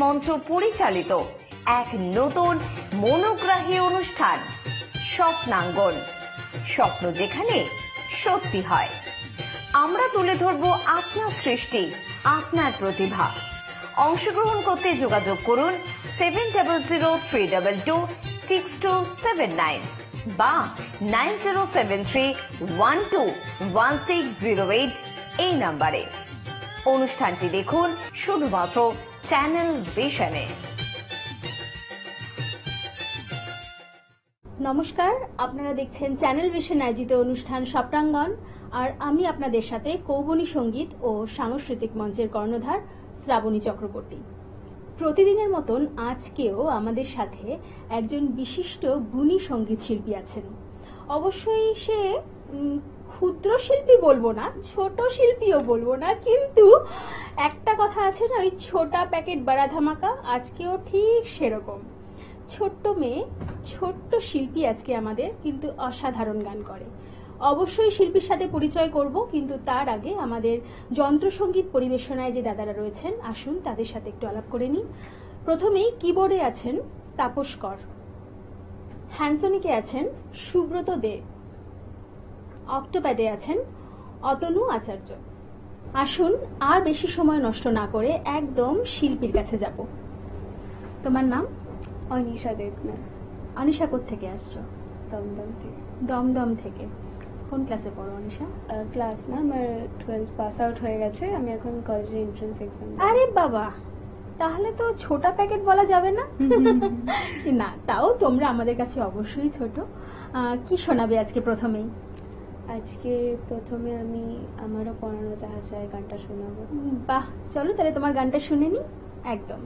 মঞ্চ পরিচালিত এক নতুন মনোগ্রাহী অনুষ্ঠান স্বপ্নাঙ্গন। স্বপ্ন যেখানে সত্যি হয়। আমরা তুলে ধরব আপনার সৃষ্টি, আপনার প্রতিভা। অংশগ্রহণ করতে যোগাযোগ করুন 7003226279 বা 9073121608 এই নাম্বারে। অনুষ্ঠানটি দেখুন শুধুমাত্র চ্যানেল ভিশনে। নমস্কার, আপনারা দেখছেন চ্যানেল ভিশন আয়োজিত অনুষ্ঠান স্বপ্নাঙ্গন, আর আমি আপনাদের সাথে কৌবনী সঙ্গীত ও সাংস্কৃতিক মঞ্চের কর্ণধার শ্রাবণী চক্রবর্তী। প্রতিদিনের মতন আজকেও আমাদের সাথে একজন বিশিষ্ট গুণী সঙ্গীত শিল্পী আছেন। অবশ্যই সে ক্ষুদ্র শিল্পী বলবো না, ছোট শিল্পীও বলবো না, কিন্তু একটা কথা আছে না, ওই ছোটা প্যাকেট বড়া ধামাকা, আজকেও ঠিক সেরকম। ছোট্ট মেয়ে, ছোট্ট শিল্পী আজকে আমাদের, কিন্তু অসাধারণ গান করে। অবশ্যই শিল্পীর সাথে পরিচয় করব, কিন্তু তার আগে আমাদের যন্ত্রসঙ্গীত পরিবেশনায় যে দাদারা রয়েছেন, আসুন তাদের সাথে একটু আলাপ করে নিই। প্রথমেই কিবোর্ডে আছেন তাপস কর, হ্যান্সনিকে আছেন সুব্রত দে, অক্টোপ্যাডে আছেন অতনু আচার্য। আসুন আর বেশি সময় নষ্ট না করে একদম শিল্পীর কাছে যাব। তোমার নাম? অনিশা দেবনাথ। অনিশা কোত্থেকে আসছো? দমদম থেকে। দমদম থেকে। কোন ক্লাসে পড়ো অনিশা? ক্লাস না, আমার 12th পাস আউট হয়ে গেছে, আমি এখন কলেজে এন্ট্রান্স এক্সাম। আরে বাবা, তাহলে তো ছোটা প্যাকেট বলা যাবে না। না, তাও তোমরা আমাদের কাছে অবশ্যই ছোট। কি শোনাবে আজকে প্রথমেই? আজকে প্রথমে আমি আমারও পড়ানো জাহাজ যায় গানটা শোনাবো। বাহ, চলো তাহলে তোমার গানটা শুনে নি। একদম।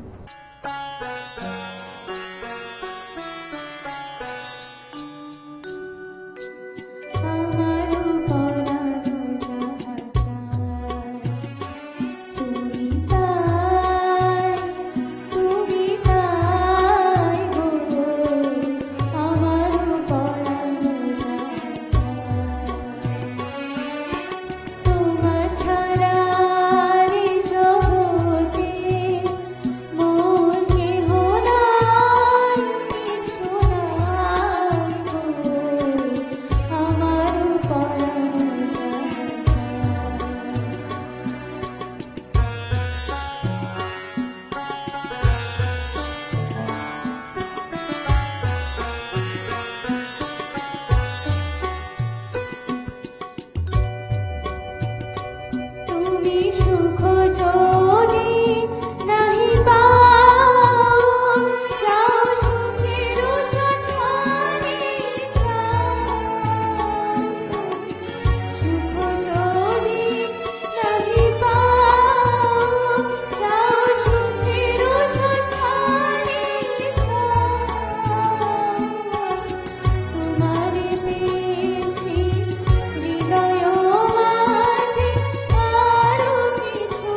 আরো কিছু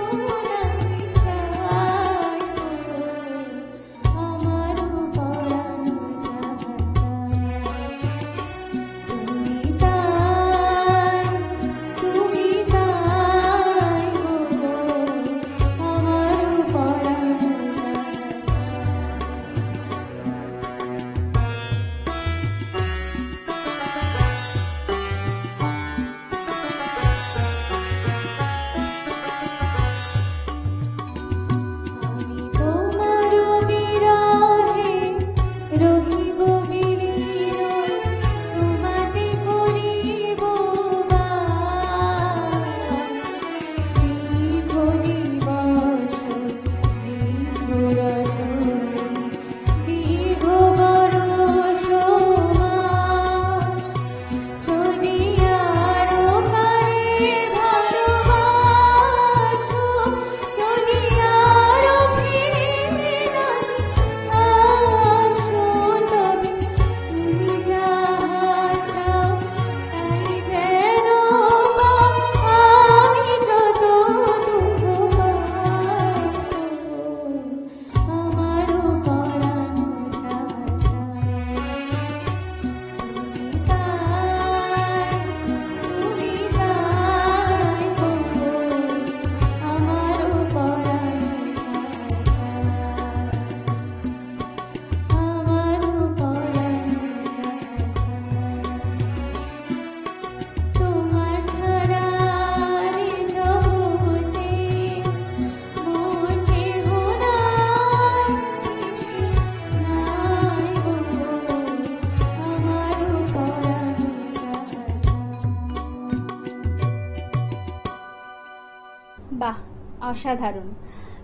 অসাধারণ।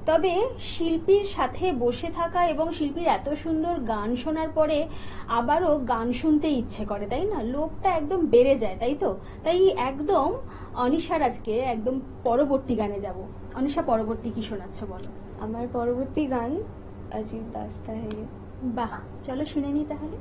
তবে শিল্পীর সাথে বসে থাকা এবং শিল্পীর এত সুন্দর গান শোনার পরে আবারও গান শুনতে ইচ্ছে করে, তাই না? লোভটা একদম বেড়ে যায়, তাই তো? তাই একদম অনিশার আজকে একদম পরবর্তী গানে যাব। অনিশা, পরবর্তী কি শোনাচ্ছ বলো? আমার পরবর্তী গান অজিত দাস্তা হে। বাহ, চলো শুনে নি তাহলে।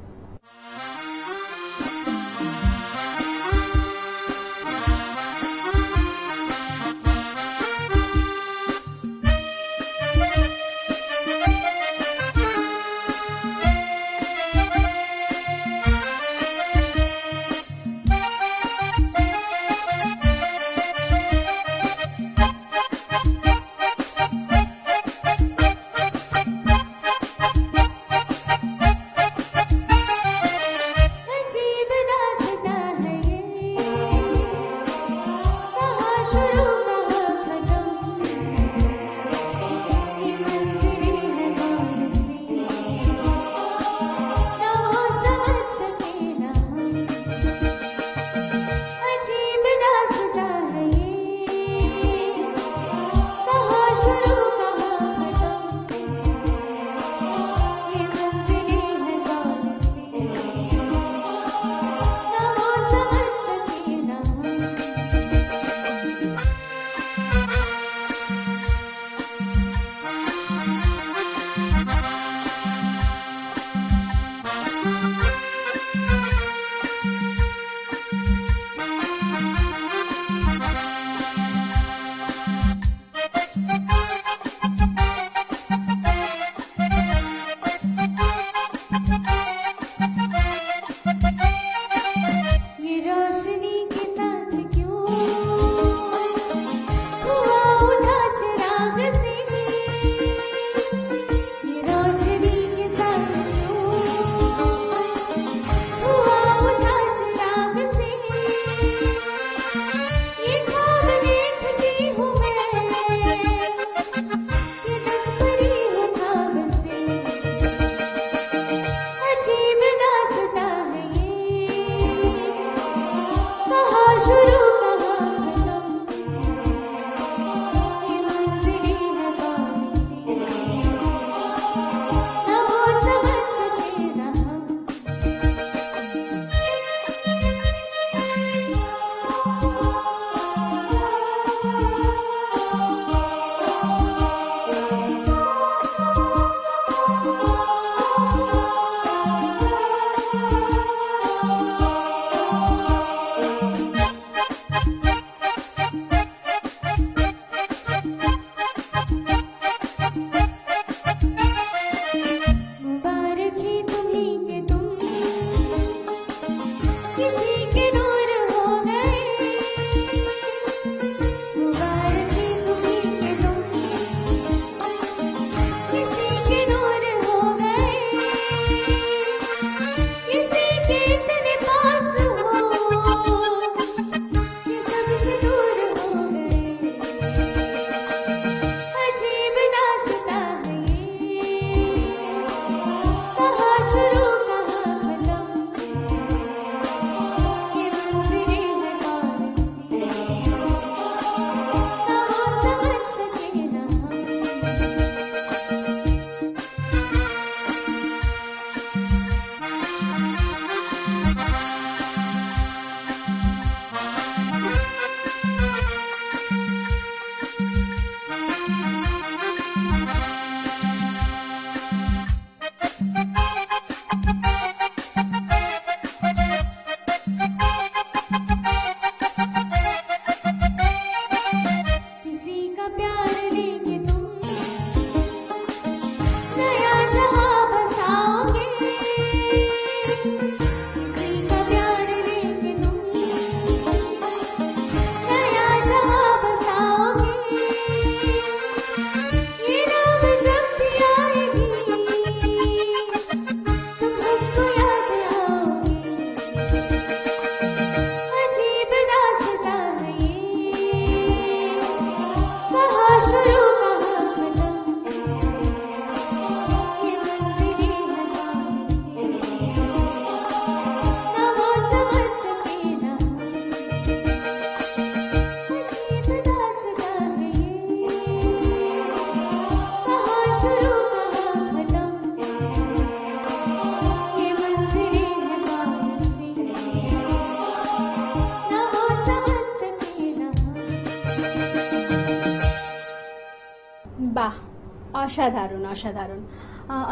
অসাধারণ অসাধারণ।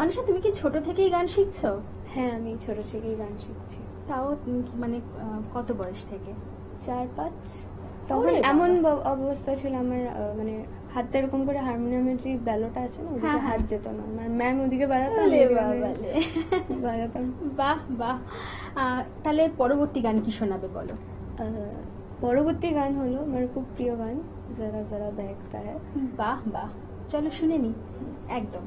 অনিশা, তুমি কি ছোট থেকেই গান শিখছো? হ্যাঁ, আমি ছোট থেকেই গান শিখছি। তাও মানে কত বয়স থেকে? 4-5। তখন ওরে বাবা। এমন অবস্থা ছিল আমার, মানে হাতটা এরকম করে হারমোনিয়ামের যে বেলোটা আছে না, ওদিকে হ্যাঁ, হাত হ্যাঁ। যেত না। আমার ম্যাম ওদিকে বাজাতাম, ওলে এদিকে আমি বাবালে। বাজাতাম। বাহ বাহ। তাহলে পরবর্তী গান কি শোনাবে বলো? পরবর্তী গান হলো আমার খুব প্রিয় গান, জরা জরা বেহকতা হ্যায়। বাহ বাহ, চলো শুনে নি একদম।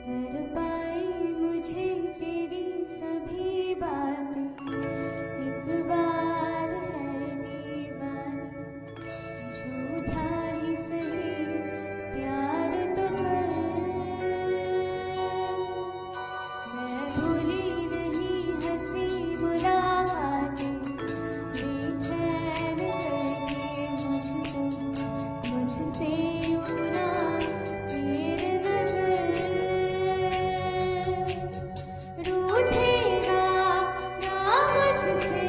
कर पाई मुझे तेरी सभी बातें, एक बार है दीवानी, झूठा ही सही प्यार तो कर, मैं भूली नहीं हंसी मुलाकातें, बेचैन करके मुझको मुझसे यूं ना फेर नजर, रूठेगा ना मुझसे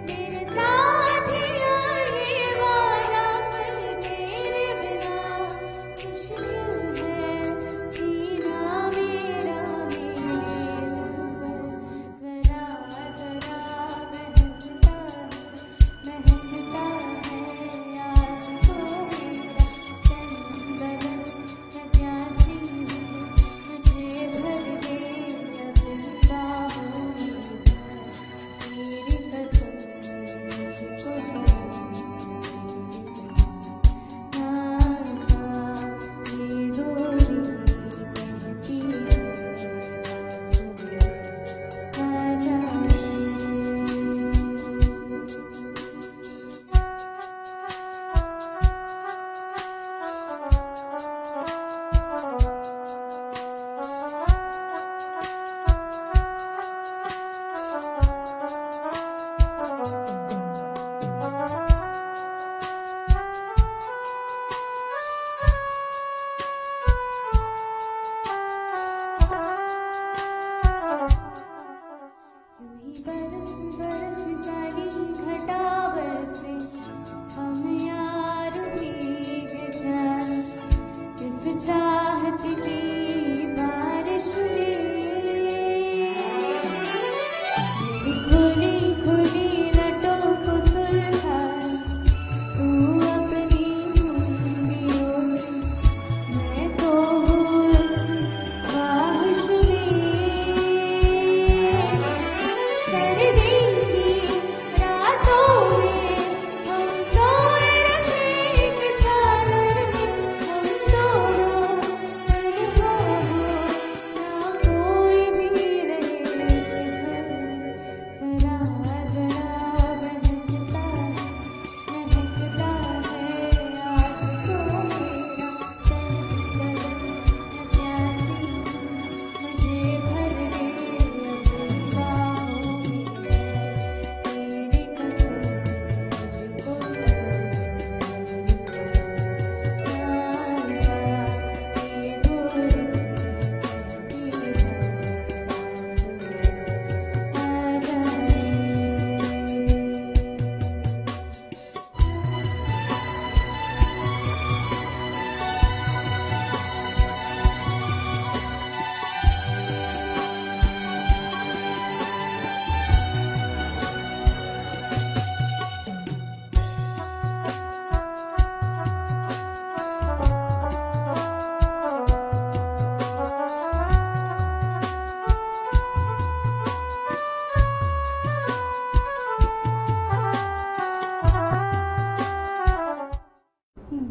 मेरे साथिया, ये वादा कर तेरे बिना मुश्किल है जीना मेरा, मेरे दिल जरा जरा महकता महकता है आज तो मेरा तन बदन, मैं प्यासी हूँ मुझे भर दे अपनी बाहों में, तेरी कसम मुझको ना जा ये दूरी कहती है आ जा। यूं ही बरस बरस काली घटा बरसे, हम यार भीग जाए इस चाहत की बारिश में, खुली खुली लटों को सुलझाए तू अपनी उंगलियों से, मैं तो हूँ इस ख्वाहिश में, सर्दी की रातों में हम सोए रहे एक चादर में, हम दोनों तन्हा हो ना कोई भी रहे घर, जरा जरा महकता है आज तो मेरा तन बदन, मैं प्यासी हूँ मुझे भर दे अपनी बाहों में, तेरी कसम मुझको ना जा ये दूरी कहती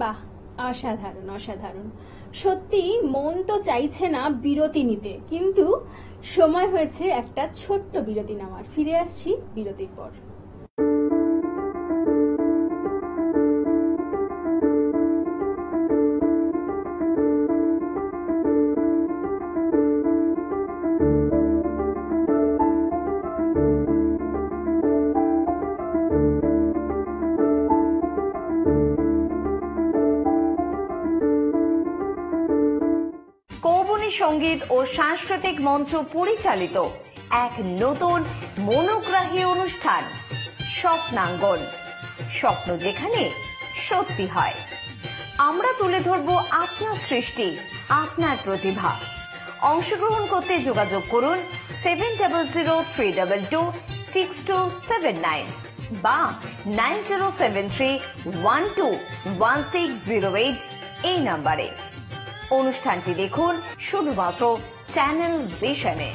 বাহ, অসাধারণ অসাধারণ। সত্যি মন তো চাইছে না বিরতি নিতে, কিন্তু সময় হয়েছে একটা ছোট্ট বিরতি নেওয়ার। ফিরে আসছি বিরতির পর। কৌবনী সঙ্গীত ও সাংস্কৃতিক মঞ্চ পরিচালিত এক নতুন মনোগ্রাহী অনুষ্ঠান স্বপ্নাঙ্গন, স্বপ্ন যেখানে সত্যি হয়। আমরা তুলে ধরব আপনার সৃষ্টি, আপনার প্রতিভা। অংশগ্রহণ করতে যোগাযোগ করুন 7003226279 বা 9073121608 এই নাম্বারে। অনুষ্ঠানটি দেখুন শুধুমাত্র চ্যানেল ভিশনে।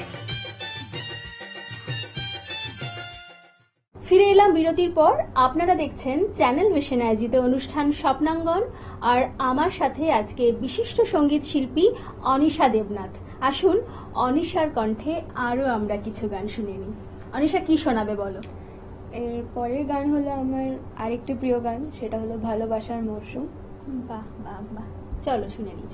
ফিরে এলাম বিরতির পর। আপনারা দেখছেন চ্যানেল ভিশন আয়োজিত অনুষ্ঠান স্বপ্নাঙ্গন, আর আমার সাথে আজকে বিশিষ্ট সঙ্গীত শিল্পী অনিশা দেবনাথ। আসুন অনিশার কণ্ঠে আরো আমরা কিছু গান শুনে নিই। অনিশা, কি শোনাবে বলো? এর পরের গান হলো আমার আরেকটি প্রিয় গান, সেটা হলো ভালোবাসার মরশুম। বাহ বাহ বাহ, চলো শুনে নিই।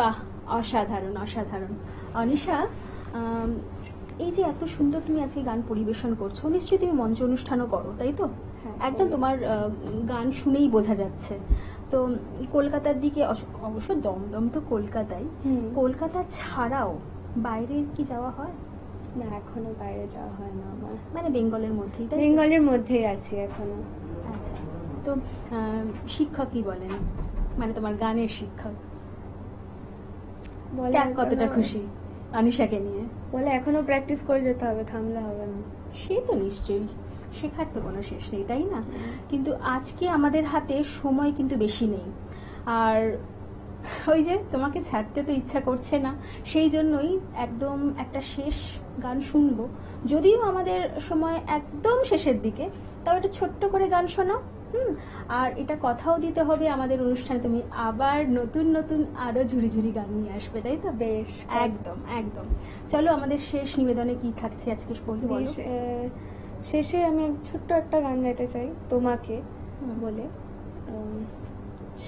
বাহ, অসাধারণ অসাধারণ। অনিশা, এই যে এত সুন্দর তুমি আজকে গান পরিবেশন করছো, নিশ্চয়ই তুমি মঞ্চ অনুষ্ঠানও করো, তাই তো? হ্যাঁ, একদম তোমার গান শুনেই বোঝা যাচ্ছে। তো কলকাতার দিকে, অবশ্য দমদম তো কলকাতায়, কলকাতা ছাড়াও বাইরে কি যাওয়া হয়? না, এখনো বাইরে যাওয়া হয় না আমার। মানে বেঙ্গলের মধ্যেই, তাই তো? বেঙ্গলের মধ্যেই আছি এখনো। আচ্ছা, তো শিক্ষক কি বলেন, মানে তোমার গানের শিক্ষক বলে কতটা এখনো- খুশি আনিশাকে নিয়ে? বলে এখনো প্র্যাকটিস করে যেতে হবে, থামলে হবে না। সে তো নিশ্চয়ই, শেখার তো কোনো শেষ নেই, তাই না? কিন্তু আজকে আমাদের হাতে সময় কিন্তু বেশি নেই, আর ওই যে তোমাকে ছাড়তে তো ইচ্ছা করছে না, সেই জন্যই একদম একটা শেষ গান শুনবো। যদিও আমাদের সময় একদম শেষের দিকে, তাও একটা ছোট্ট করে গান শোনাও। আর এটা কথাও দিতে হবে আমাদের অনুষ্ঠানে তুমি আবার নতুন নতুন আরো ঝুড়ি ঝুড়ি গান নিয়ে আসবে, তাই তো? বেশ, একদম একদম। চলো, আমাদের শেষ নিবেদনে কি থাকছে আজকে বলো। শেষে আমি ছোট্ট একটা গান গাইতে চাই, তোমাকে বলে।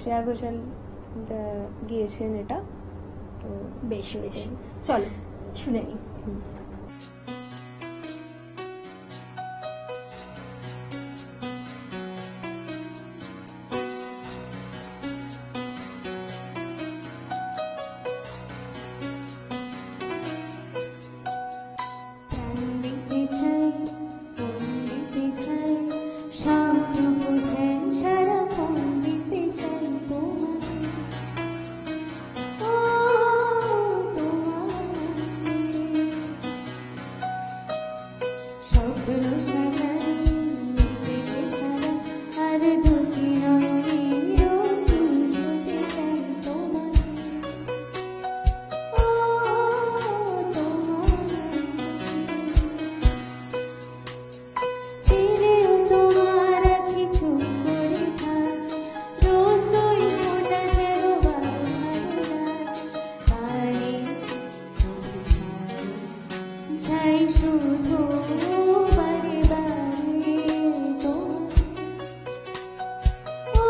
শ্রেয়া ঘোষাল গিয়েছেন এটা, তো বেশ বেশ, চলো শুনে নি। প্রাণ দিতে চাই, মন দিতে চাই, সবটুকু ধ্যান সারাক্ষণ দিতে চাই তোমাকে। ও তোমাকে, স্বপ্ন সাজাই নিজেকে খারাপ, আর দুটি নয়নে রোজ শুতে চাই তোমাকে। ও চিরেও তোমার আখি চুপ করে থাক, রোজ দুই ফোঁটা যেন পানি চাই শুধু বারে বারে তোমাকে। ও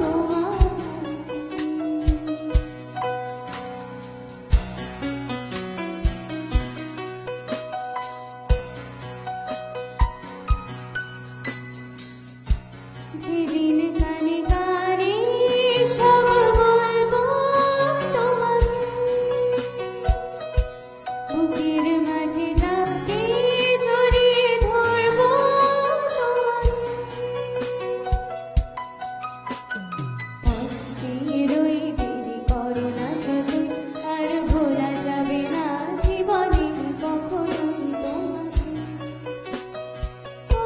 তোমাকে, যেদিন কানে কানে সব বলবো তোমাকে, বুকের মাঝে যাকে জড়িয়ে ধরবো তোমাকে। পথে রই দেরি করো না যতই, আর ভোলা যাবে না জীবনে কখনোই তোমাকে। ও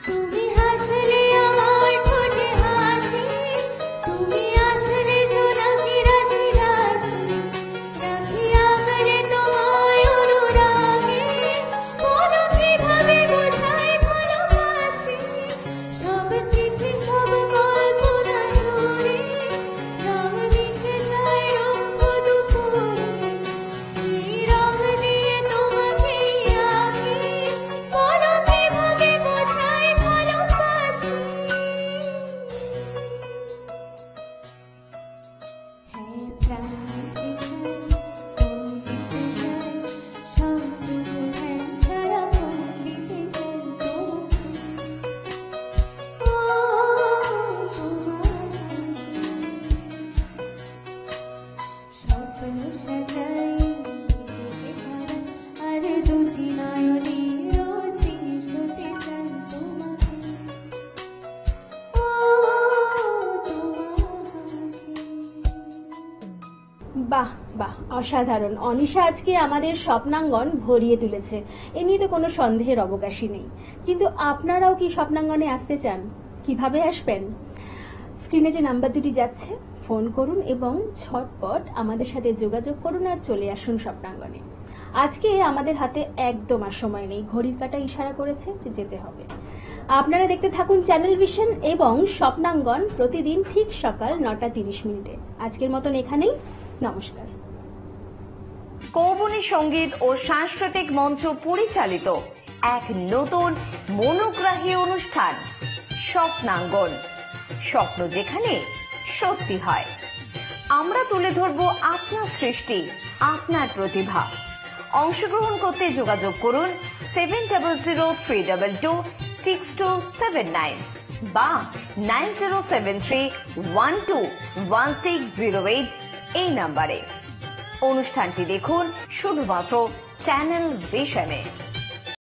তুমি হাসলে আমার ঠোঁটে হাসি, তুমি আসলে জোনাকি রাশি রাশি, রাখি আগলে তোমায় অনুরাগে, বলো কিভাবে বোঝাই ভালোবাসি। সব চিঠি সব কল্পনা জুড়ে রং মিশে যায় রঙ্গ দুপুরে, সেই রং দিয়ে তোমাকে আঁকি, বলো কিভাবে বোঝাই ভালোবাসি। হ্যাঁ, প্রাণ দিতে চাই, মন দিতে চাই, সবটুকু ধ্যান সারাক্ষণ দিতে চাই তোমাকে। ও তোমাকে, স্বপ্ন সাজাই নিজেকে খারাপ, আর দুটি নয়নে রোজ শুতে চাই তোমাকে। ও তোমাকে। বাহ বাহ, অসাধারণ। অনিশা আজকে আমাদের স্বপ্নাঙ্গন ভরিয়ে তুলেছে, এ নিয়ে তো কোনো সন্দেহের অবকাশই নেই। কিন্তু আপনারাও কি স্বপ্নাঙ্গনে আসতে চান? কিভাবে আসবেন? স্ক্রিনে যে নাম্বার দুটি যাচ্ছে, ফোন করুন এবং ঝটপট আমাদের সাথে যোগাযোগ করুন আর চলে আসুন স্বপ্নাঙ্গনে। আজকে আমাদের হাতে একদম আর সময় নেই, ঘড়ির কাঁটা ইশারা করেছে যে যেতে হবে। আপনারা দেখতে থাকুন চ্যানেল ভিশন এবং স্বপ্নাঙ্গন প্রতিদিন ঠিক সকাল 9:30 আজকের মতন এখানেই, নমস্কার। কৌবনী সঙ্গীত ও সাংস্কৃতিক মঞ্চ পরিচালিত এক নতুন মনোগ্রাহী অনুষ্ঠান স্বপ্নাঙ্গন, স্বপ্ন যেখানে সত্যি হয়। আমরা তুলে ধরব আপনার সৃষ্টি, আপনার প্রতিভা। অংশগ্রহণ করতে যোগাযোগ করুন 7003226279 বা 9073121608 এই নাম্বারে। অনুষ্ঠানটি দেখুন শুধুমাত্র চ্যানেল ভিশনে।